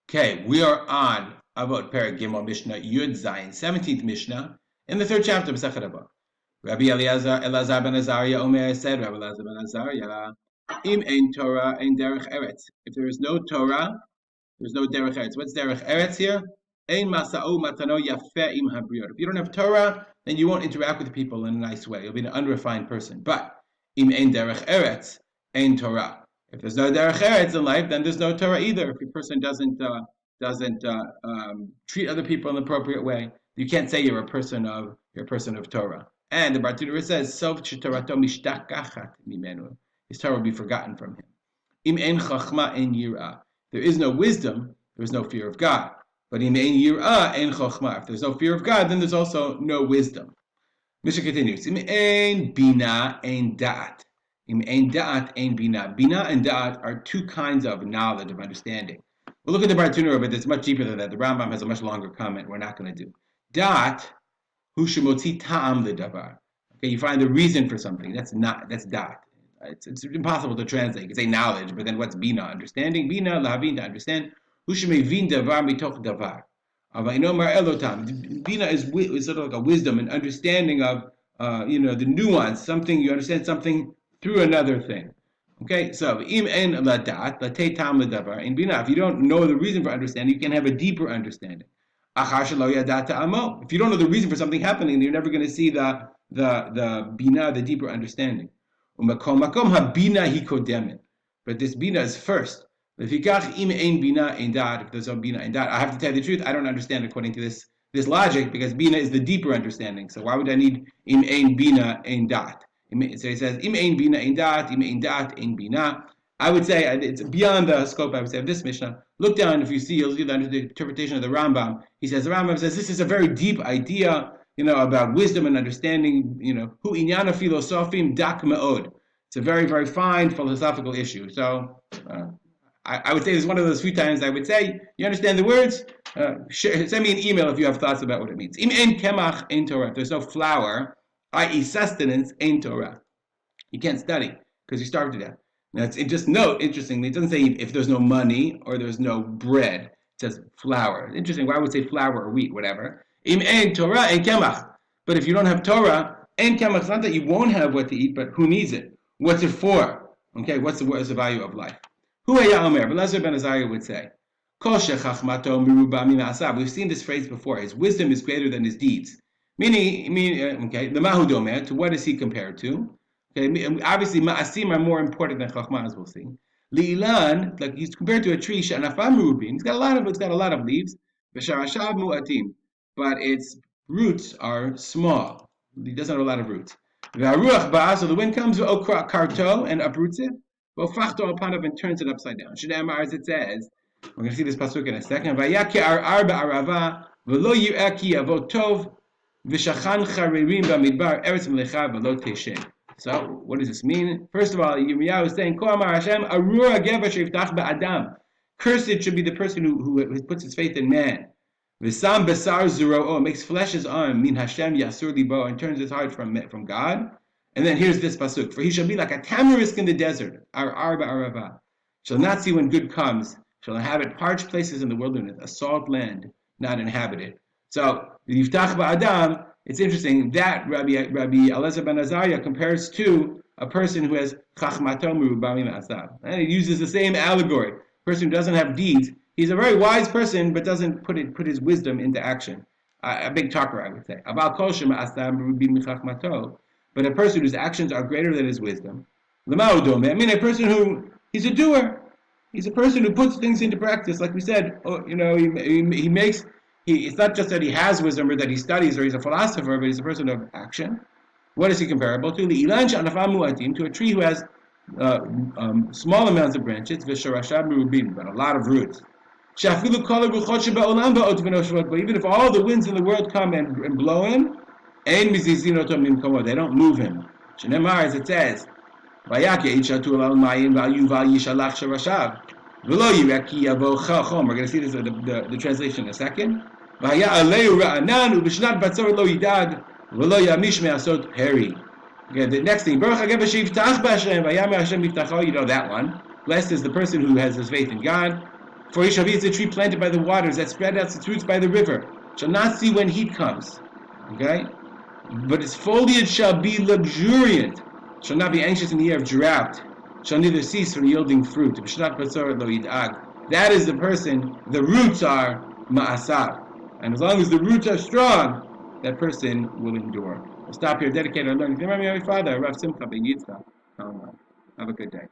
Okay, we are on Avot Perek Gimel Mishnah Yud Zayin, 17th Mishnah, in the third chapter of Masechet Avot. Rabbi Elazar ben Azaryah Omer said, Rabbi Elazar ben Azaryah, Im ein Torah ein derech eretz. If there is no Torah, there's no derech eretz. What's derech eretz here? Ein masa'u matano yafeh im habriot. If you don't have Torah, then you won't interact with people in a nice way. You'll be an unrefined person. But im ein derech eretz, ein Torah. If there's no derech eretz in life, then there's no Torah either. If a person doesn't treat other people in an appropriate way, you can't say you're a person of Torah. And the Bartenura says, "Sov shetorato mishtakachat mimenu." His Torah will be forgotten from him. Im ein chachma ein yirah. There is no wisdom, there is no fear of God. But im ein yirah ein chachma. If there's no fear of God, then there's also no wisdom. Mishnah continues. Im ein bina ein da'at. Im ein da'at ein bina. Bina and da'at are two kinds of knowledge, of understanding. We'll look at the Bartenura, but it's much deeper than that. The Rambam has a much longer comment we're not going to do. Da'at, hu shemotzi ta'am ledavar. Okay, you find the reason for something. That's da'at. It's impossible to translate. You can say knowledge, but then what's bina? Understanding. Bina, lahavin, to understand. Hu shemevin davar mitoch davar. Avainomar elotam. Bina is sort of like a wisdom, an understanding of the nuance. Something, you understand something through another thing. Okay, so im en ladat latei tam ledavar in bina. If you don't know the reason for understanding, you can have a deeper understanding. Achar shelo yadata amo. If you don't know the reason for something happening, you're never going to see the bina, the deeper understanding. Umakom makom habina hi kodemet. But this bina is first. Lefikach im ein bina ein dat. If there's no bina ein dat, I have to tell you the truth. I don't understand according to this logic, because bina is the deeper understanding. So why would I need im ein bina ein dat? So he says, Im ein bina ein dat, im ein dat ein bina. I would say it's beyond the scope, I would say, of this Mishnah. Look down, if you see, you'll see the interpretation of the Rambam. He says, the Rambam says, this is a very deep idea, about wisdom and understanding, hu inyana philosophim dak me'od. It's a very, very fine philosophical issue. So I would say this is one of those few times I would say, you understand the words? Send me an email if you have thoughts about what it means. Im ein kemach ein Torah. If there's no flour, i.e. sustenance, ain't Torah. You can't study because you starve to death. Now, just note, interestingly, it doesn't say if there's no money or there's no bread. It says flour. Interesting. Why would it say flour or wheat, whatever? Im ein Torah, ein kemach. But if you don't have Torah, ein kemach, it's not that you won't have what to eat, but who needs it? What's it for? Okay, what's the value of life? Hu haya omer, Rabbi Elazar ben Azaryah would say, Kol shechachmato miruba min ha'asav. We've seen this phrase before. His wisdom is greater than his deeds. Meaning, the Mahudomer, to what is he compared to? Okay, obviously, Ma'asim are more important than Chachma, as we'll see. Li'ilan, like he's compared to a tree, Sha'anafam Rubin, it's got a lot of leaves, V'sharashav Mu'atim, but its roots are small. It doesn't have a lot of roots. V'aruach ba'a, so the wind comes, V'okra karto, and uproots it, V'ofachto upon it and turns it upside down. Shne'emar, as it says, we're going to see this pasuk in a second, V'yaki ar ba'arava, V'lo yi'aki avot tov, V'shachan charirim b'midbar eretz melecha v'lo teshen. So, what does this mean? First of all, Yirmiyahu is saying, Ko amar Hashem, arura geva sheyiftach ba'adam. Cursed should be the person who puts his faith in man. V'sam besar zuro'o, makes flesh his arm, min Hashem yasur libo, and turns his heart from God. And then here's this pasuk, for he shall be like a tamarisk in the desert, ar ba'arava. Shall not see when good comes, shall inhabit parched places in the wilderness, a salt land, not inhabited. So, Yiftach ba'adam, it's interesting that Rabbi Elazar ben Azaryah compares to a person who has chachmato merubah min ha'asav. And it uses the same allegory. A person who doesn't have deeds, he's a very wise person, but doesn't put his wisdom into action. A big talker, I would say. Abal kol shema'asav merubim min chachmato. But a person whose actions are greater than his wisdom. L'ma'u domeh. I mean, a person who, he's a doer. He's a person who puts things into practice. Like we said, he makes... It's not just that he has wisdom or that he studies or he's a philosopher, but he's a person of action. What is he comparable to? To a tree who has small amounts of branches, but a lot of roots. But even if all the winds in the world come and blow him, they don't move him. As it says, we're going to see this the translation in a second. You know the next thing. You know that one. Blessed is the person who has his faith in God. For he shall be as a tree planted by the waters that spread out its roots by the river, shall not see when heat comes. Okay? But its foliage shall be luxuriant, shall not be anxious in the year of drought, shall neither cease from yielding fruit. That is the person, the roots are ma'asav. And as long as the roots are strong, that person will endure. We'll stop here, dedicate our learning to my Father, Rav Simcha ben Yitzchak. Have a good day.